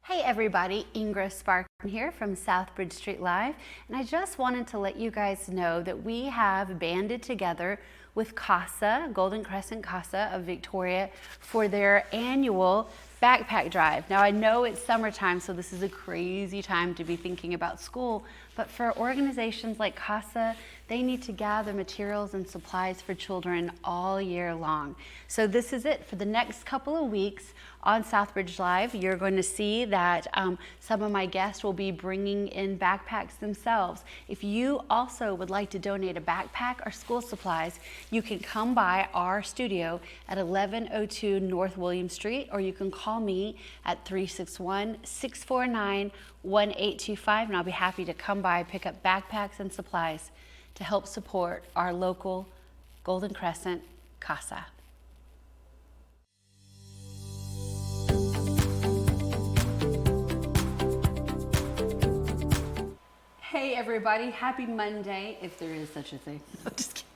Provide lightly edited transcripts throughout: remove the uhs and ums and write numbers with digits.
Hey everybody, Ingra Sparkin here from Southbridge Street Live, and I just wanted to let you guys know that we have banded together with CASA, Golden Crescent CASA of Victoria, for their annual backpack drive. Now I know it's summertime, so this is a crazy time to be thinking about school, but for organizations like CASA, they need to gather materials and supplies for children all year long. So this is it for the next couple of weeks. On Southbridge Live, you're going to see that some of my guests will be bringing in backpacks themselves. If you also would like to donate a backpack or school supplies, you can come by our studio at 1102 North William Street, or you can call me at 361-649-1825, and I'll be happy to come by, pick up backpacks and supplies to help support our local Golden Crescent CASA. Hey everybody, happy Monday, if there is such a thing. I'm just kidding.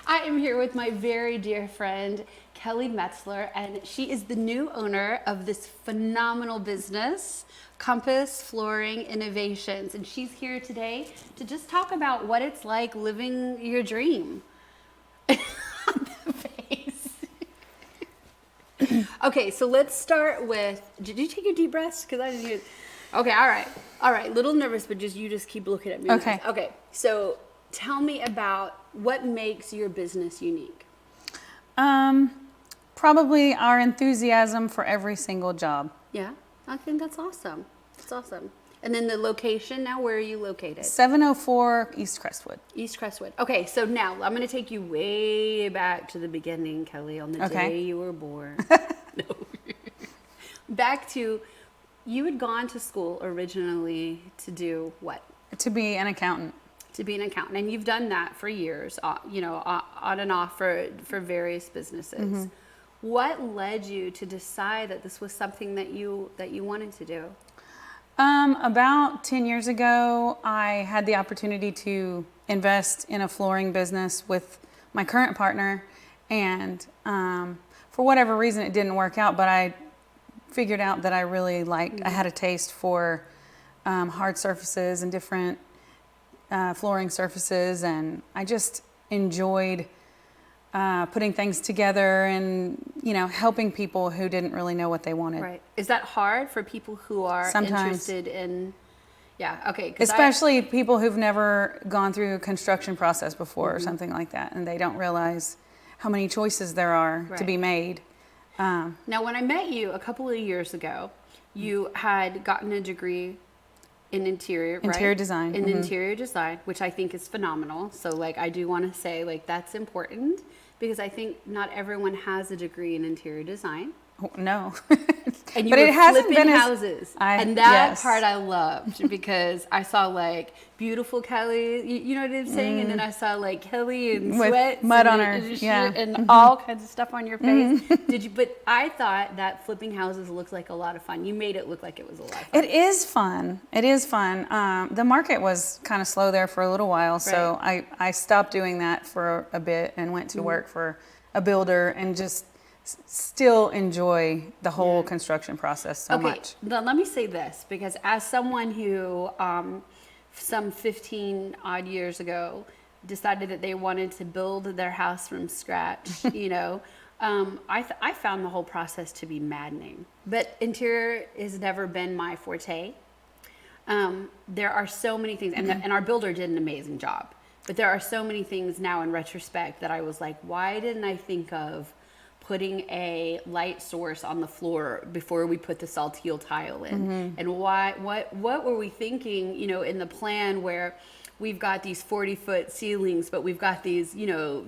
I am here with my very dear friend, Kelley Metzler, and she is the new owner of this phenomenal business, Compass Flooring Innovations. And she's here today to just talk about what it's like living your dream. On the face. Okay, so let's start with, did you take your deep breaths? Because I didn't hear. Okay, all right. Little nervous, but you just keep looking at me. Okay. Okay, so tell me about what makes your business unique. Probably our enthusiasm for every single job. Yeah, I think that's awesome. That's awesome. And then the location now, where are you located? 704 East Crestwood. East Crestwood. Okay, so now I'm going to take you way back to the beginning, Kelley, on the day you were born. No. Back to, you had gone to school originally to do what? To be an accountant. To be an accountant, and you've done that for years, on and off for various businesses. Mm-hmm. What led you to decide that this was something that you wanted to do? About 10 years ago, I had the opportunity to invest in a flooring business with my current partner, and for whatever reason, it didn't work out. But I figured out that I really liked. Mm-hmm. I had a taste for hard surfaces and different flooring surfaces, and I just enjoyed putting things together and helping people who didn't really know what they wanted. Right. Is that hard for people who are interested in? Yeah. Okay. Especially people who've never gone through a construction process before, mm-hmm. or something like that, and they don't realize how many choices there are to be made. Now, when I met you a couple of years ago, you had gotten a degree in interior design. In interior design, which I think is phenomenal. So I do want to say that's important, because I think not everyone has a degree in interior design. Oh, no. And you but were it hasn't flipping been houses. And that part I loved, because I saw beautiful Kelley, you know what I'm saying? And then I saw Kelley in sweats, mud on her, and all kinds of stuff on your face. But I thought that flipping houses looked like a lot of fun. You made it look like it was a lot of fun. It is fun. It is fun. The market was kind of slow there for a little while, so I stopped doing that for a bit and went to work for a builder, and just still enjoy the whole construction process so much. Now let me say this, because as someone who some 15 odd years ago decided that they wanted to build their house from scratch, I found the whole process to be maddening. But interior has never been my forte. There are so many things, and our builder did an amazing job, but there are so many things now in retrospect that I was like, why didn't I think of putting a light source on the floor before we put the saltile tile in? Mm-hmm. And what were we thinking, in the plan where we've got these 40-foot ceilings, but we've got these,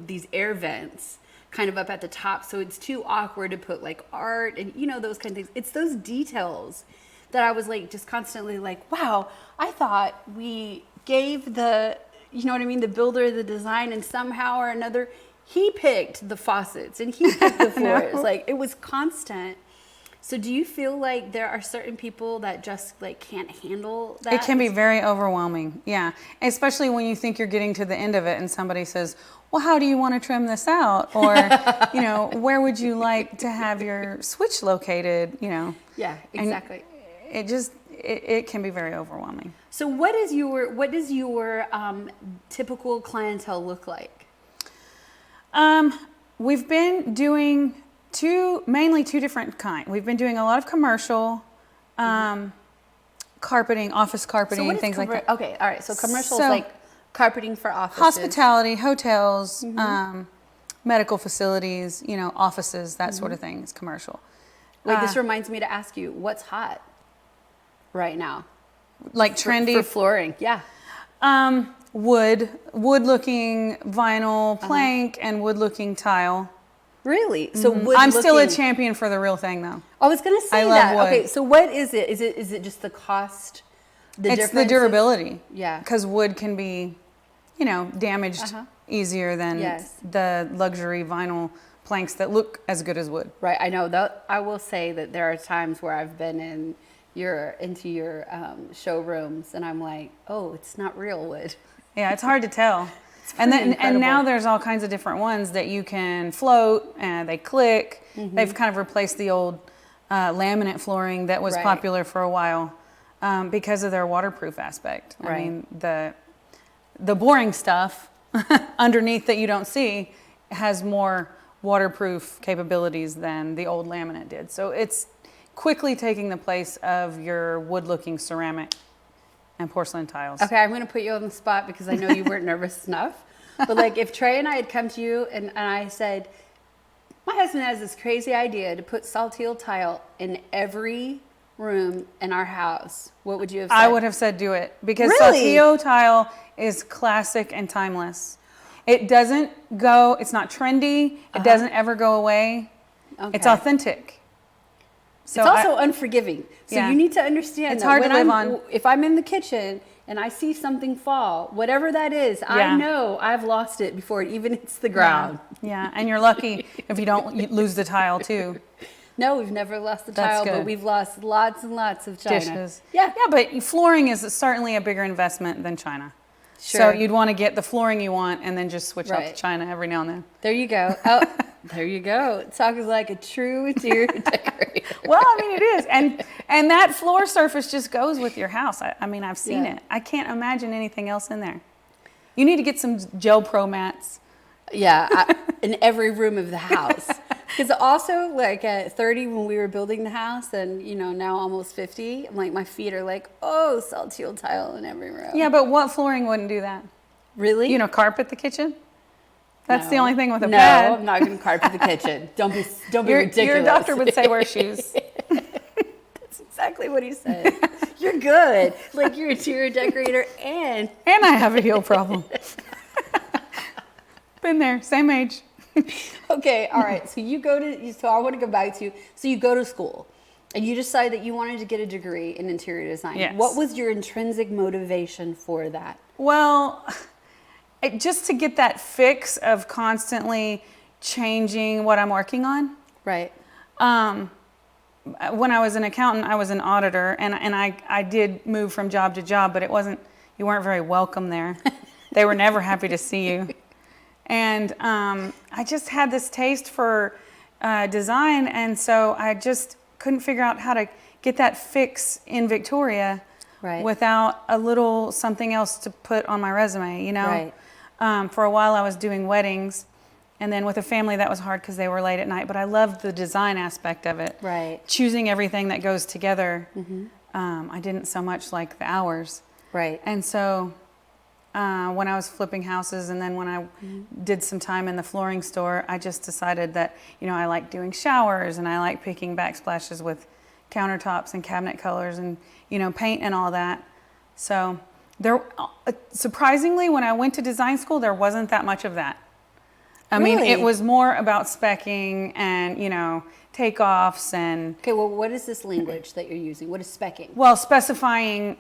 these air vents kind of up at the top, so it's too awkward to put art and those kind of things. It's those details that I was just constantly wow, I thought we gave the builder the design, and somehow or another he picked the faucets and he picked the floors. It was constant. So do you feel like there are certain people that just can't handle that? It can be very overwhelming, yeah. Especially when you think you're getting to the end of it and somebody says, well, how do you want to trim this out? Or, where would you like to have your switch located, Yeah, exactly. it can be very overwhelming. So what does your typical clientele look like? We've been doing mainly two different kinds. We've been doing a lot of commercial, carpeting, office carpeting, things like that. Okay, all right. So commercial is like carpeting for offices. Hospitality, hotels, medical facilities, offices, that sort of thing is commercial. Wait, this reminds me to ask you, what's hot right now? Like trendy for flooring, yeah. Wood looking vinyl plank and wood looking tile. Really? So I'm still a champion for the real thing though. I was going to say I love wood. Okay, so what is it? Is it just the cost? It's the durability. Yeah. Because wood can be, damaged easier than the luxury vinyl planks that look as good as wood. Right. I know that. I will say that there are times where I've been into your showrooms and I'm like, oh, it's not real wood. Yeah, it's hard to tell. And now there's all kinds of different ones that you can float and they click. They've kind of replaced the old laminate flooring that was popular for a while because of their waterproof aspect. I mean, the boring stuff underneath that you don't see has more waterproof capabilities than the old laminate did. So it's quickly taking the place of your wood-looking ceramic and porcelain tiles. Okay, I'm going to put you on the spot because I know you weren't nervous enough. But like if Trey and I had come to you and I said, my husband has this crazy idea to put saltile tile in every room in our house, what would you have said? I would have said do it because Really? saltile tile is classic and timeless. It doesn't go, it's not trendy. It doesn't ever go away. Okay. It's authentic. So it's also unforgiving. So you need to understand it's that hard when to live on. If I'm in the kitchen and I see something fall, whatever that is, I know I've lost it before it even hits the ground. Yeah, and you're lucky if you don't lose the tile too. No, we've never lost the That's tile, good. but we've lost lots and lots of china. Dishes. Yeah. Yeah, but flooring is certainly a bigger investment than china. Sure. So you'd want to get the flooring you want and then just switch out the Right. china every now and then. There you go. Oh, there you go. Talking like a true interior decorator. Well, I mean, it is. And that floor surface just goes with your house. I mean, I've seen Yeah. it. I can't imagine anything else in there. You need to get some Gel Pro mats. Yeah, in every room of the house. Because also, like at 30, when we were building the house, and now almost 50, I'm like, my feet are like, oh, saltile tile in every room. Yeah, but what flooring wouldn't do that? Really? Carpet the kitchen? That's the No. only thing with a No, pad. I'm not going to carpet the kitchen. Don't be ridiculous. Your doctor would say wear shoes. That's exactly what he said. You're good. Like you're an interior decorator and And I have a heel problem. Been there, same age. okay, all right. So I want to go back to, so you go to school and you decide that you wanted to get a degree in interior design. Yes. What was your intrinsic motivation for that? Well, just to get that fix of constantly changing what I'm working on. Right. When I was an accountant, I was an auditor, and I did move from job to job, but you weren't very welcome there. They were never happy to see you. And I just had this taste for design, and so I just couldn't figure out how to get that fix in Victoria without a little something else to put on my resume, Right. For a while I was doing weddings, and then with a family that was hard because they were late at night, but I loved the design aspect of it. Right. Choosing everything that goes together. I didn't so much like the hours. Right. And so when I was flipping houses and then when I did some time in the flooring store, I just decided that, I like doing showers and I like picking backsplashes with countertops and cabinet colors and, paint and all that. So surprisingly, when I went to design school, there wasn't that much of that. I mean, it was more about speccing and, takeoffs and... Okay, well, what is this language that you're using? What is specking? Well, specifying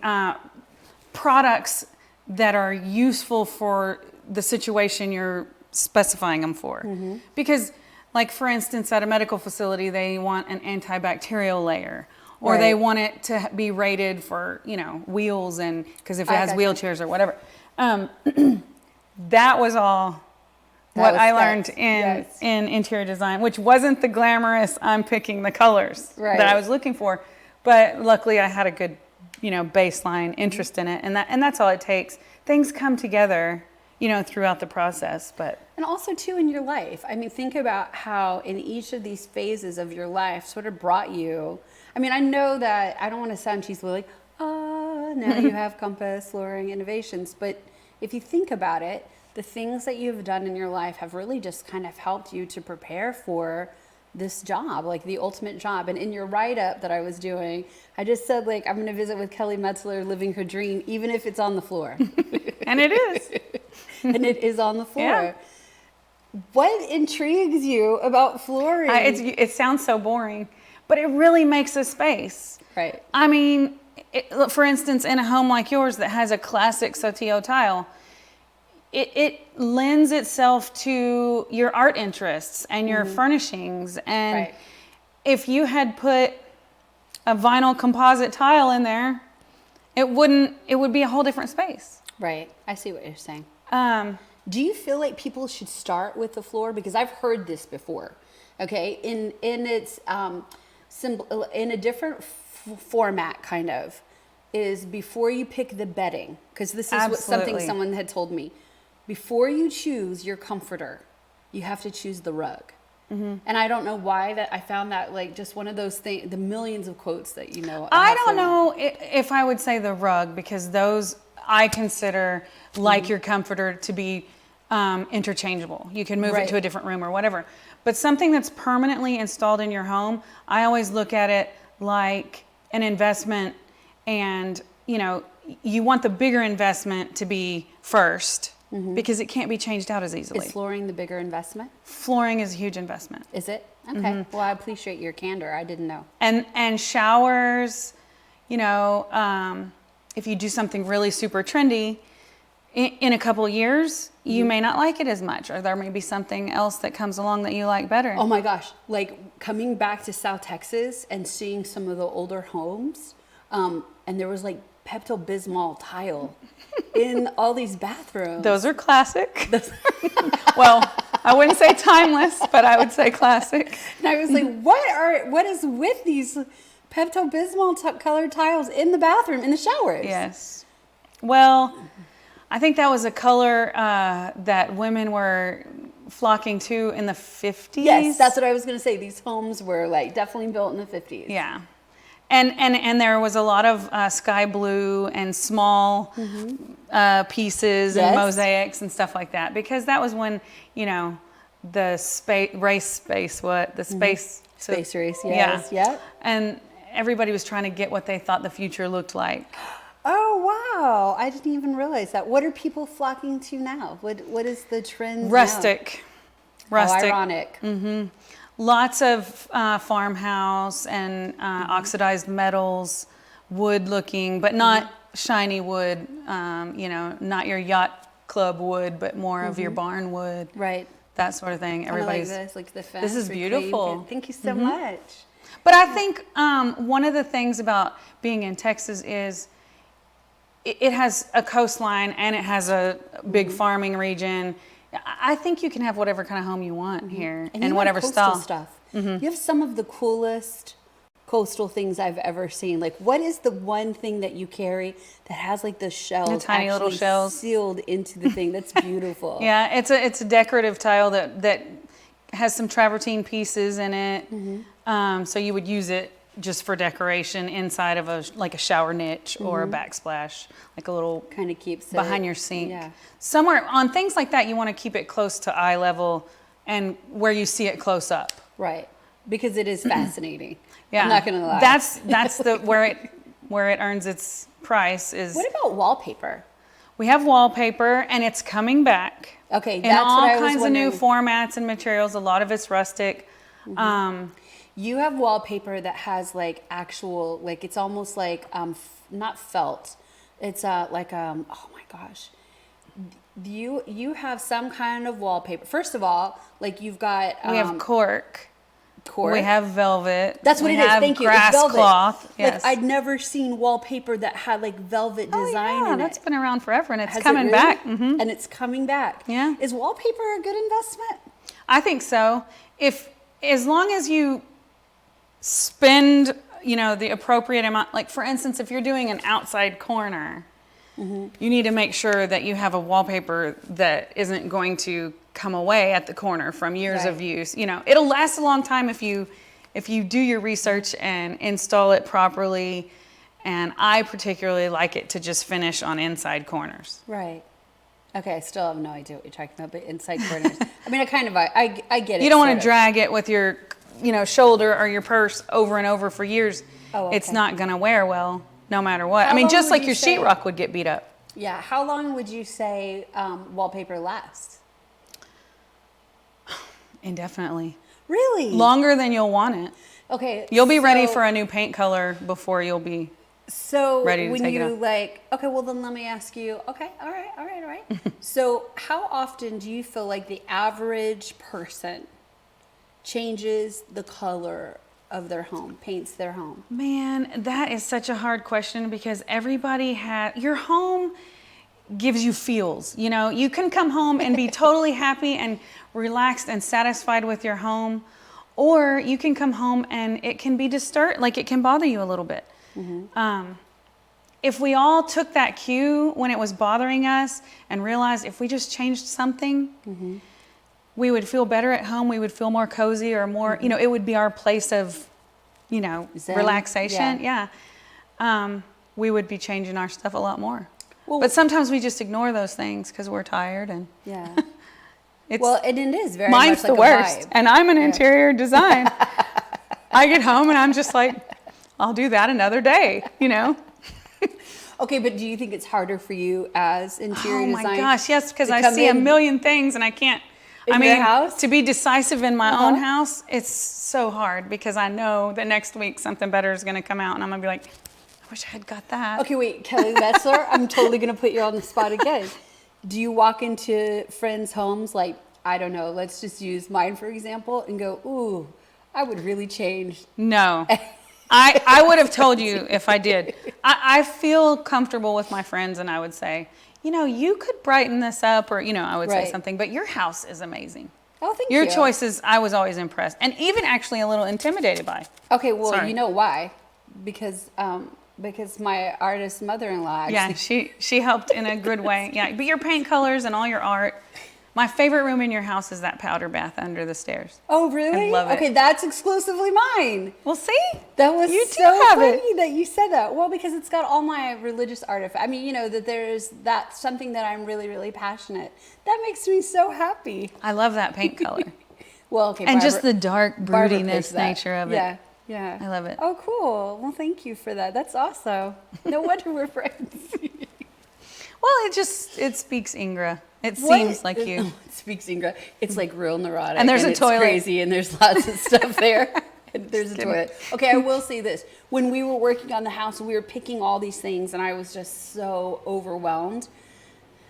products that are useful for the situation you're specifying them for. Because, like, for instance, at a medical facility, they want an antibacterial layer. Or they want it to be rated for, wheels and... Because if it has wheelchairs or whatever. That was all... what I learned in interior design, which wasn't the glamorous, I'm picking the colors that I was looking for, But luckily I had a good, baseline interest in it, and that's all it takes. Things come together, throughout the process, but. And also too in your life. I mean, think about how in each of these phases of your life sort of brought you. I mean, I know that I don't want to sound cheesy like, now you have Compass Flooring Innovations, but if you think about it, the things that you've done in your life have really just kind of helped you to prepare for this job, like the ultimate job. And in your write-up that I was doing, I just said, like, I'm going to visit with Kelley Metzler, living her dream, even if it's on the floor. And it is. And it is on the floor. Yeah. What intrigues you about flooring? It sounds so boring, but it really makes a space. Right. I mean, for instance, in a home like yours that has a classic Sotillo tile, it lends itself to your art interests and your furnishings. And Right. if you had put a vinyl composite tile in there, it would be a whole different space. Right. I see what you're saying. Do you feel like people should start with the floor? Because I've heard this before. Okay. In its symbol, in a different format, kind of, is before you pick the bedding, because this is something someone had told me. Before you choose your comforter, you have to choose the rug. And I don't know why that I found that like just one of those things, the millions of quotes that I don't know if I would say the rug, because those I consider like your comforter to be interchangeable. You can move it to a different room or whatever. But something that's permanently installed in your home, I always look at it like an investment, and you want the bigger investment to be first. Because it can't be changed out as easily. Is flooring the bigger investment? Flooring is a huge investment. Is it? Okay. Well, I appreciate your candor. I didn't know. And showers, if you do something really super trendy, in a couple of years, you may not like it as much, or there may be something else that comes along that you like better. Oh my gosh. Like coming back to South Texas and seeing some of the older homes, and there was like Pepto-Bismol tile in all these bathrooms. Those are classic. Well, I wouldn't say timeless, but I would say classic. And I was like, what is with these Pepto-Bismol colored tiles in the bathroom, in the showers? Yes. Well, I think that was a color that women were flocking to in the 50s. Yes, that's what I was going to say. These homes were like definitely built in the 50s. Yeah. And there was a lot of sky blue and small pieces and mosaics and stuff like that, because that was when the space race. Yes. Yeah. And everybody was trying to get what they thought the future looked like. Oh wow! I didn't even realize that. What are people flocking to now? What is the trend? Rustic. How ironic. Lots of farmhouse and oxidized metals, wood looking, but not shiny wood, not your yacht club wood, but more of your barn wood. Right. That sort of thing. Everybody's like the fence. This is beautiful. Thank you so much. But I think one of the things about being in Texas is it has a coastline and it has a big farming region. I think you can have whatever kind of home you want here, and whatever style. Stuff. You have some of the coolest coastal things I've ever seen. Like, what is the one thing that you carry that has like the shells, the tiny little shells sealed into the thing? That's beautiful. Yeah, it's a decorative tile that has some travertine pieces in it. So you would use it just for decoration inside of a shower niche or a backsplash, like a little kind of keeps it behind your sink. Yeah. Somewhere on things like that, you want to keep it close to eye level and where you see it close up. Right, because it is fascinating. Yeah, I'm not gonna lie. That's the where it earns its price is. What about wallpaper? We have wallpaper, and it's coming back. Okay, in that's all what I was kinds of new wondering. formats and materials. A lot of it's rustic. You have wallpaper that has like actual, like it's almost like not felt. It's oh my gosh. You have some kind of wallpaper. First of all, like you've got We have cork. Cork. We have velvet. That's what we it is. have Thank you. Grass It's velvet. cloth. Yes. Like I'd never seen wallpaper that had like velvet design in that's it. been around forever, and it's Has it coming really? back. And it's coming back. Yeah. Is wallpaper a good investment? I think so. As long as you spend the appropriate amount. Like for instance, if you're doing an outside corner, you need to make sure that you have a wallpaper that isn't going to come away at the corner from years of use. It'll last a long time if you do your research and install it properly. And I particularly like it to just finish on inside corners. Right. Okay, I still have no idea what you're talking about, but inside corners. I mean, I get it. You don't want to drag it with your, shoulder or your purse over and over for years. Oh, okay. It's not going to wear well, no matter what. How I mean, long just would like you your say- sheetrock would get beat up. Yeah. How long would you say wallpaper lasts? Indefinitely. Really? Longer than you'll want it. Okay. You'll be ready for a new paint color before you'll be ready to when take it you off. okay, well then let me ask you, okay, all right. So how often do you feel like the average person changes the color of their home, paints their home? Man, that is such a hard question because your home gives you feels. You can come home and be totally happy and relaxed and satisfied with your home, or you can come home and it can be disturbed, like it can bother you a little bit. If we all took that cue when it was bothering us and realized if we just changed something, we would feel better at home. We would feel more cozy or more, it would be our place of, Zen? relaxation. Yeah. We would be changing our stuff a lot more. But sometimes we just ignore those things because we're tired and and it is very mine's much like the worst. a vibe. And I'm an interior design. I get home and I'm just like, I'll do that another day, Okay, but do you think it's harder for you as interior design? Oh my gosh, yes, because I see a million things and I can't. Your house? To be decisive in my own house, it's so hard because I know that next week something better is going to come out and I'm going to be like, I wish I had got that. Okay, wait, Kelley Metzler, I'm totally going to put you on the spot again. Do you walk into friends' homes like, I don't know, let's just use mine for example, and go, ooh, I would really change. No. I would have told you if I did. I feel comfortable with my friends and I would say, you could brighten this up or, I would say something, but your house is amazing. Oh, thank you. Your choices, I was always impressed and even actually a little intimidated by. Okay, well, Sorry. you know why? Because my artist mother-in-law actually. Yeah, she helped in a good way. Yeah, but your paint colors and all your art. My favorite room in your house is that powder bath under the stairs. Oh, really? I love it. Okay, that's exclusively mine. Well, see? That was You so do have funny it. that you said that. Well, because it's got all my religious artifacts. I mean, that's something that I'm really, really passionate. That makes me so happy. I love that paint color. Well, okay. And just the dark Barbara broodiness picked that. nature of it. Yeah. I love it. Oh, cool. Well, thank you for that. That's awesome. No wonder we're friends. Well, it speaks Ingra. It seems like you. It speaks Ingra. It's like real neurotic. And there's a it's toilet. Crazy, and there's lots of stuff there. And there's a toilet. Okay, I will say this. When we were working on the house, we were picking all these things, and I was just so overwhelmed.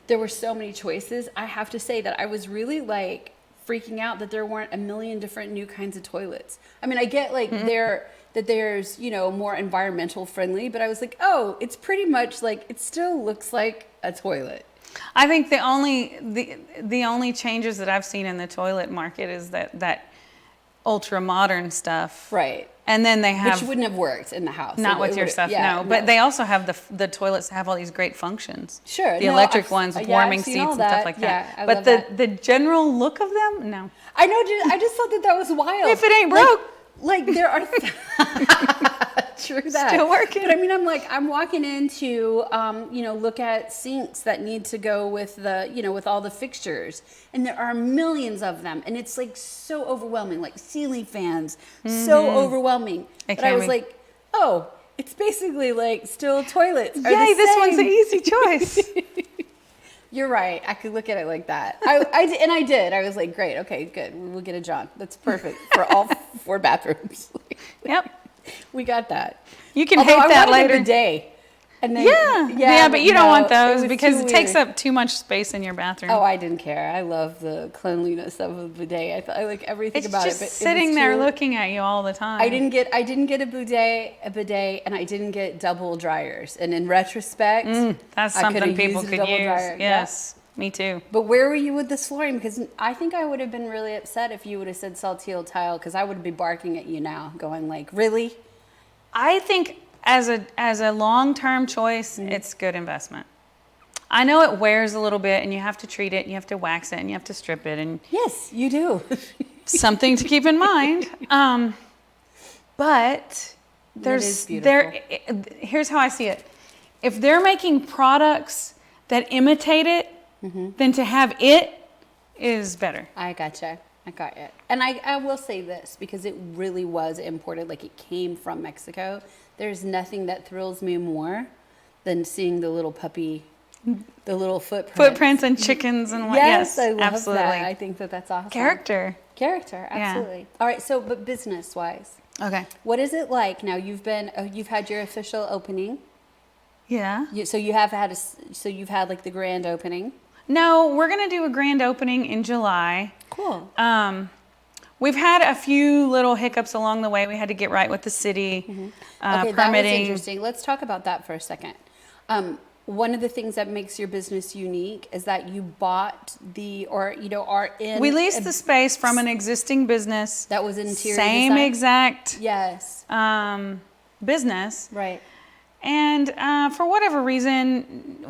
There were so many choices. I have to say that I was really like freaking out that there weren't a million different new kinds of toilets. I mean, I get like there's more environmental friendly, but I was like, oh, it's pretty much like it still looks like a toilet. I think the only changes that I've seen in the toilet market is that ultra modern stuff. Right. And then they have Which wouldn't have worked in the house. not with your stuff, no. But they also have the toilets have all these great functions. Sure. The electric ones with warming I've seen seats all and that. stuff like that. Yeah, I but love that. the general look of them, no. I know. I just thought that was wild. If it ain't broke. Like there are true that. Still working. But I mean, I'm walking into look at sinks that need to go with with all the fixtures, and there are millions of them, and it's like so overwhelming, like ceiling fans, so overwhelming. But I was like, oh, it's basically like still toilets. Yay, this one's an easy choice. You're right. I could look at it like that. I did. I was like, great. Okay, good. We'll get a John. That's perfect for all 4 bathrooms. Yep. We got that. You can Although hate that I wanted later. a bidet. And then, yeah, but you don't want no, those was because too it takes weird. up too much space in your bathroom. Oh, I didn't care. I love the cleanliness of a bidet. I like everything It's about just it. But sitting there looking at you all the time. I didn't get a bidet, and I didn't get double dryers. And in retrospect, That's I something could've people used a could double use. dryer. Yes, me too. But where were you with this flooring? Because I think I would have been really upset if you would have said saltillo tile, because I would be barking at you now, going like, really? I think as a long-term choice, it's good investment. I know it wears a little bit, and you have to treat it, and you have to wax it, and you have to strip it, and Yes, you do. something to keep in mind. But is beautiful. here's how I see it. If they're making products that imitate it, then to have it is better. I gotcha. I got it. And I will say this, because it really was imported, like it came from Mexico. There's nothing that thrills me more than seeing the little puppy, the little Footprints and chickens and what? Yes, I love absolutely. that. I think that that's awesome. Character. Absolutely. All right. So, but business wise, Okay. what is it like now? You've had your official opening. Yeah. So you've had like the grand opening. No, we're gonna do a grand opening in July. Cool. We've had a few little hiccups along the way. We had to get right with the city, Okay, that was permitting. interesting. Let's talk about that for a second. One of the things that makes your business unique is that you bought are in. We leased the space from an existing business. That was interior Same design? exact Yes. business. Right. And for whatever reason,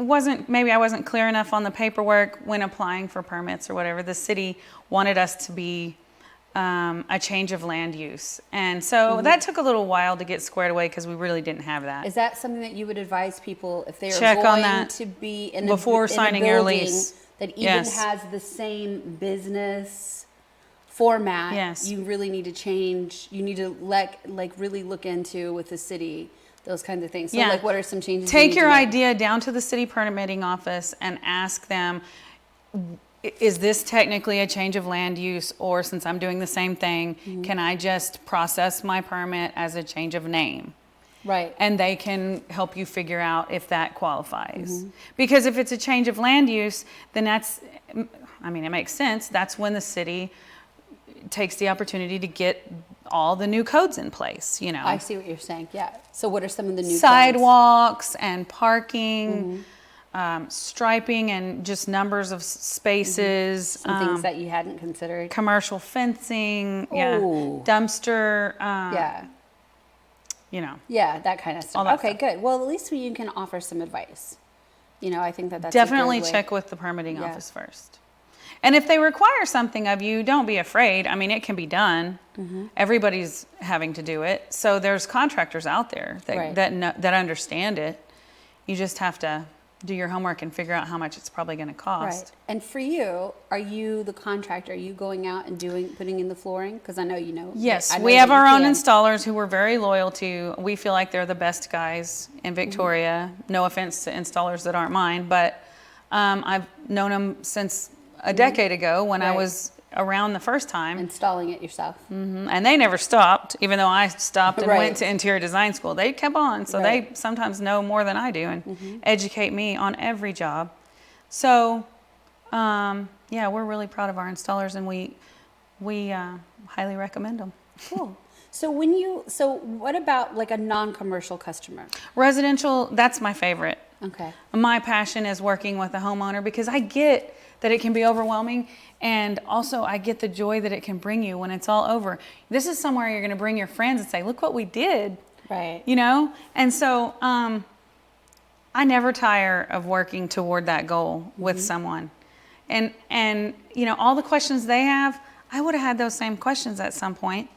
maybe I wasn't clear enough on the paperwork when applying for permits or whatever. The city wanted us to be a change of land use. And so that took a little while to get squared away because we really didn't have that. Is that something that you would advise people if they are Check on going that to be in before in signing a your building lease. that even Yes. has the same business format? Yes. You really need to change. You need to really look into with the city those kinds of things. So Yeah. like, what are some changes? Take your make? idea down to the city permitting office and ask them, is this technically a change of land use, or since I'm doing the same thing, can I just process my permit as a change of name? Right. And they can help you figure out if that qualifies. Because if it's a change of land use, then it makes sense. That's when the city takes the opportunity to get all the new codes in place, I see what you're saying. Yeah. So what are some of the new codes? Sidewalks and parking, striping and just numbers of spaces. Some things that you hadn't considered. Commercial fencing, Ooh. dumpster, Yeah. Yeah, that kind of stuff. All that Okay, stuff. good. Well, at least you can offer some advice. I think that's definitely a good way. check with the permitting Yeah. office first. And if they require something of you, don't be afraid. I mean, it can be done. Everybody's having to do it. So there's contractors out there Right. that understand it. You just have to do your homework and figure out how much it's probably going to cost. Right. And for you, are you the contractor? Are you going out and putting in the flooring? Because I know you know. Yes, I know we that have you our own can. installers who we're very loyal to. We feel like they're the best guys in Victoria. No offense to installers that aren't mine, but I've known them since a decade ago when I Right. was around the first time. Installing it yourself. And they never stopped, even though I stopped and Right. went to interior design school. They kept on, so Right. they sometimes know more than I do and educate me on every job. So, yeah, we're really proud of our installers, and we highly recommend them. Cool. So what about like a non-commercial customer? Residential, that's my favorite. Okay. My passion is working with a homeowner because I get that it can be overwhelming, and also I get the joy that it can bring you when it's all over. This is somewhere you're going to bring your friends and say, look what we did. Right. And so I never tire of working toward that goal with someone. And all the questions they have, I would have had those same questions at some point.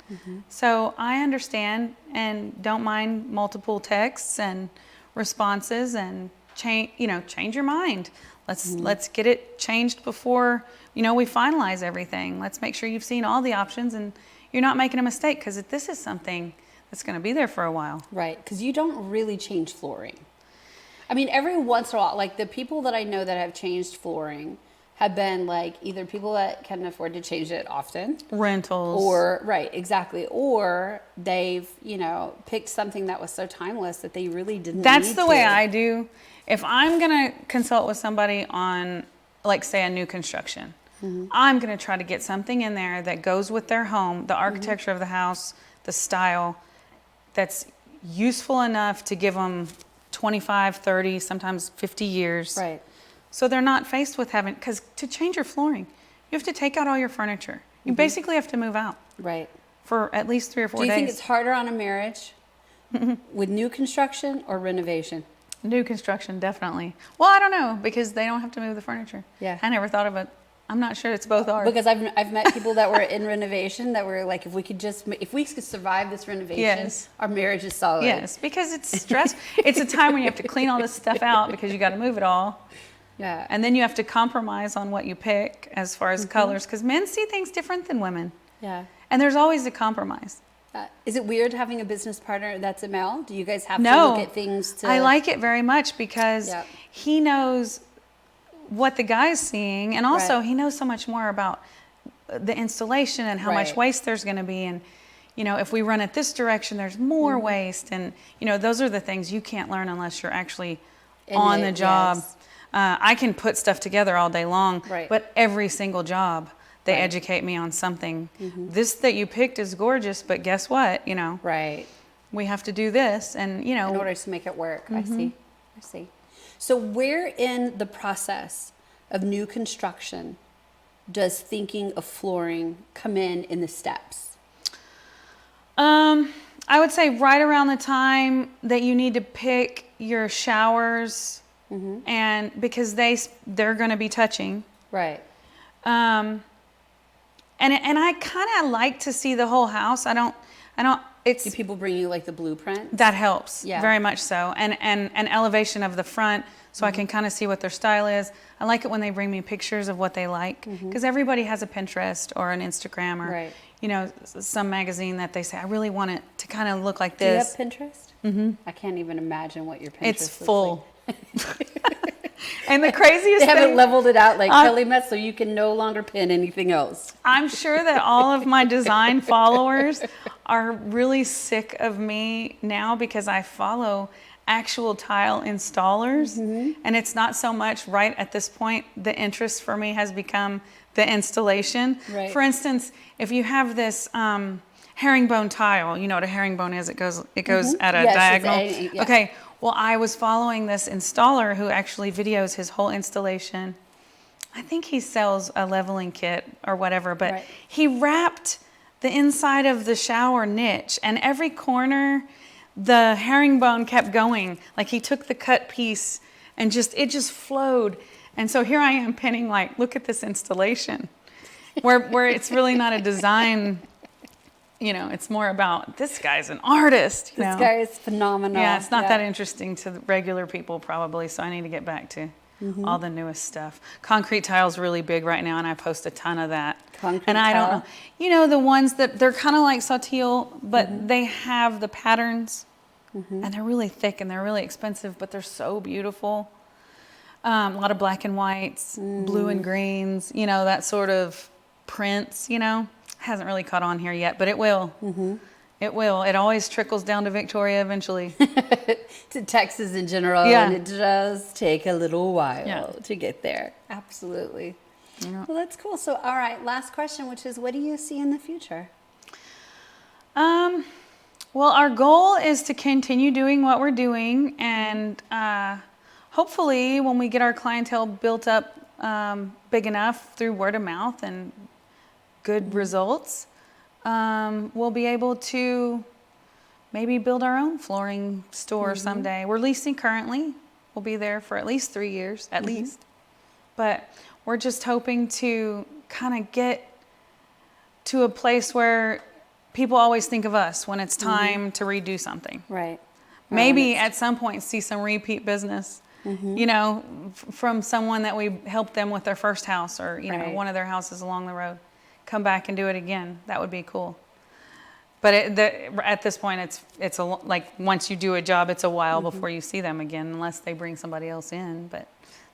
So I understand and don't mind multiple texts and responses, and change your mind. Let's get it changed before we finalize everything. Let's make sure you've seen all the options and you're not making a mistake, because this is something that's going to be there for a while. Right, because you don't really change flooring. I mean, every once in a while, like the people that I know that have changed flooring have been like either people that can afford to change it often, Rentals. or right, exactly, or they've picked something that was so timeless that they really didn't. That's need the way to. I do. If I'm going to consult with somebody on, like, say, a new construction, I'm going to try to get something in there that goes with their home, the architecture of the house, the style, that's useful enough to give them 25, 30, sometimes 50 years. Right. So they're not faced with having, because to change your flooring, you have to take out all your furniture. You basically have to move out Right. for at least 3 or 4 Do you days. think it's harder on a marriage with new construction or renovation? New construction, definitely. Well, I don't know, because they don't have to move the furniture. Yeah. I never thought of it. I'm not sure it's both are. Because I've met people that were in renovation that were like, if we could survive this renovation, Yes. our marriage is solid. Yes, because it's stressful. It's a time when you have to clean all this stuff out because you got to move it all. Yeah. And then you have to compromise on what you pick as far as colors, because men see things different than women. Yeah. And there's always a compromise. Is it weird having a business partner that's a male? Do you guys have to No, look at things to... I like it very much because Yep. he knows what the guy's seeing, and also Right. he knows so much more about the installation and how much Right. waste there's going to be, and if we run it this direction, there's more waste, and those are the things you can't learn unless you're actually on the job. Yes. I can put stuff together all day long, Right. but every single job they Right. educate me on something. This that you picked is gorgeous, but guess what? Right. We have to do this, and In order to make it work. I see. So where in the process of new construction does thinking of flooring come in the steps? I would say right around the time that you need to pick your showers, and because they're going to be touching. Right. And I kind of like to see the whole house. Do people bring you like the blueprint? That helps, Yeah. very much so. And an elevation of the front, so I can kind of see what their style is. I like it when they bring me pictures of what they like, because everybody has a Pinterest or an Instagram or, Right. some magazine that they say, I really want it to kind of look like Do you have this. Pinterest? Mm-hmm. I can't even imagine what your Pinterest It's looks full. like. And the craziest They thing, haven't leveled it out like Kelley Metzler. You can no longer pin anything else. I'm sure that all of my design followers are really sick of me now because I follow actual tile installers, and it's not so much right at this point. The interest for me has become the installation. Right. For instance, if you have this herringbone tile, you know what a herringbone is? It goes at a Yes, it's diagonal. yeah. Okay. Well, I was following this installer who actually videos his whole installation. I think he sells a leveling kit or whatever, but Right. he wrapped the inside of the shower niche, and every corner, the herringbone kept going. Like he took the cut piece and it just flowed. And so here I am pinning, like, look at this installation, where it's really not a design. It's more about this guy's an artist. This guy is phenomenal. Yeah, it's not that interesting to the regular people probably, so I need to get back to all the newest stuff. Concrete tile's really big right now, and I post a ton of that. Concrete and I tile? don't know. The ones that they're kind of like sauteil, but they have the patterns, and they're really thick and they're really expensive, but they're so beautiful. A lot of black and whites, blue and greens, that sort of prints, Hasn't really caught on here yet, but it will. It will. It always trickles down to Victoria eventually. To Texas in general, Yeah. and it does take a little while Yeah. to get there. Absolutely. Yeah. Well, that's cool. So, all right, last question, which is, what do you see in the future? Well, our goal is to continue doing what we're doing, and hopefully when we get our clientele built up big enough through word of mouth and good results, we'll be able to maybe build our own flooring store someday. We're leasing currently. We'll be there for at least 3 years, at least. But we're just hoping to kind of get to a place where people always think of us when it's time to redo something. Right. Maybe at some point see some repeat business, from someone that we helped them with their first house, or Right. one of their houses along the road. Come back and do it again. That would be cool. But at this point, it's like once you do a job, it's a while before you see them again, unless they bring somebody else in. But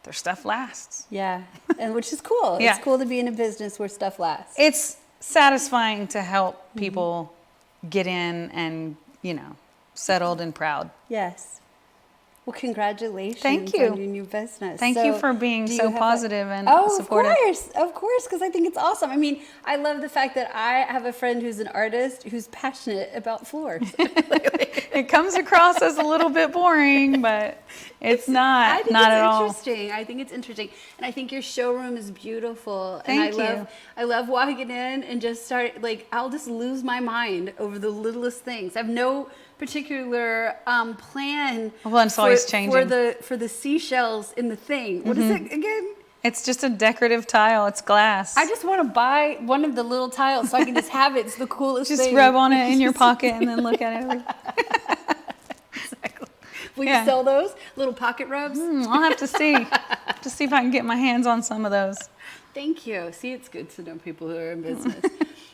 their stuff lasts. Yeah, and which is cool. Yeah. It's cool to be in a business where stuff lasts. It's satisfying to help people get in and settled and proud. Yes. Well, congratulations Thank you. on your new business. Thank you for being do you so have positive and Oh, supportive. of course, because I think it's awesome. I mean, I love the fact that I have a friend who's an artist who's passionate about floors. It comes across as a little bit boring, but It's not. I think Not it's at all. interesting. I think it's interesting, and I think your showroom is beautiful. Thank and you. I love walking in and just start like I'll just lose my mind over the littlest things. I have no particular plan. Well, it's always changing. For the seashells in the thing. What is it again? It's just a decorative tile. It's glass. I just want to buy one of the little tiles so I can just have it. It's the coolest just thing. rub on it in your pocket and then look at it. Exactly. Will Yeah. you sell those little pocket rubs? I'll have to see. To see if I can get my hands on some of those. Thank you. See, it's good to know people who are in business.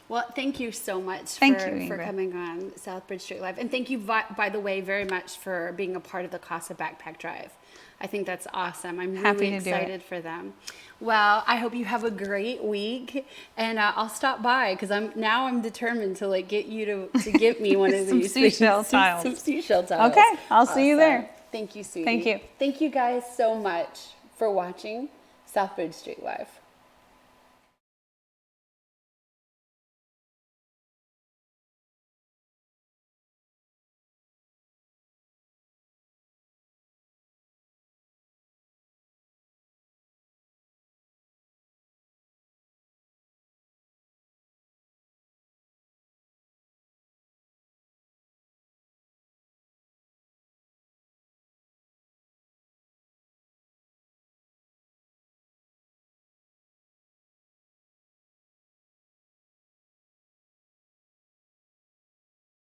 Well, thank you so much for Ingrid. coming on Southbridge Street Live. And thank you, by the way, very much for being a part of the Casa Backpack Drive. I think that's awesome. I'm Happy really to do excited for them. Well, I hope you have a great week, and I'll stop by because I'm determined to like get you to get me one of Some these seashell tiles. Some seashell tiles. Okay, I'll see you there. Thank you, sweetie. Thank you. Thank you guys so much for watching Southbridge Street Live.